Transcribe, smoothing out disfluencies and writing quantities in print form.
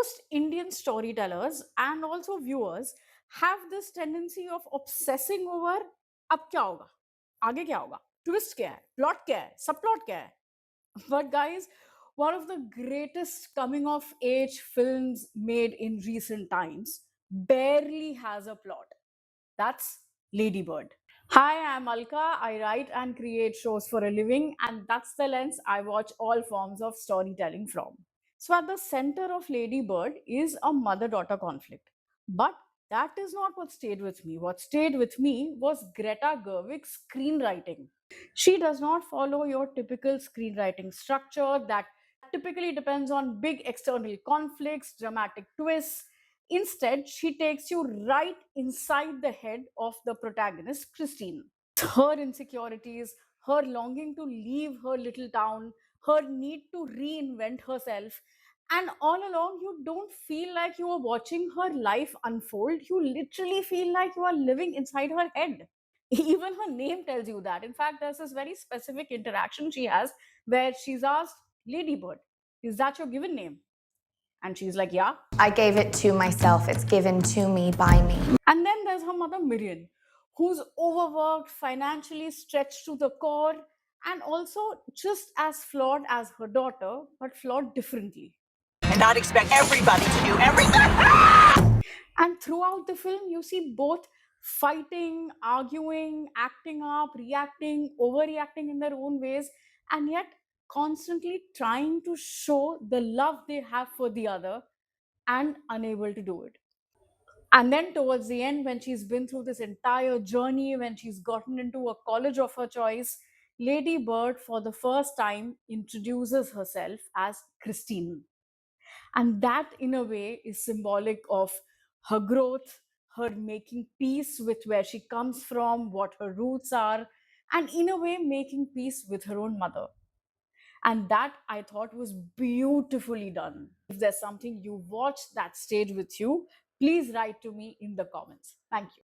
most Indian storytellers and also viewers have this tendency of obsessing over अब क्या होगा, आगे क्या होगा, twist क्या है, plot क्या है, subplot क्या है. But guys, one of the greatest coming of age films made in recent times barely has a plot. That's Lady Bird. Hi, I'm Alka. I write and create shows for a living, and that's the lens I watch all forms of storytelling from. So, at the center of Lady Bird is a mother daughter conflict. But that is not what stayed with me. What stayed with me was Greta Gerwig's screenwriting. She does not follow your typical screenwriting structure that typically depends on big external conflicts, dramatic twists. Instead, she takes you right inside the head of the protagonist, Christine. Her insecurities, her longing to leave her little town, her need to reinvent herself. And all along, you don't feel like you are watching her life unfold. You literally feel like you are living inside her head. Even her name tells you that. In fact, there's this very specific interaction she has where she's asked, Ladybird, is that your given name? And she's like, yeah. I gave it to myself. It's given to me by me. And then there's her mother, Miriam, who's overworked, financially stretched to the core, and also just as flawed as her daughter, but flawed differently. And not expect everybody to do everything. And throughout the film, you see both fighting, arguing, acting up, reacting, overreacting in their own ways, and yet constantly trying to show the love they have for the other and unable to do it. And then towards the end, when she's been through this entire journey, when she's gotten into a college of her choice, Lady Bird, for the first time, introduces herself as Christine. And that, in a way, is symbolic of her growth, her making peace with where she comes from, what her roots are, and in a way, making peace with her own mother. And that I thought was beautifully done. If there's something you watched that stayed with you, please write to me in the comments. Thank you.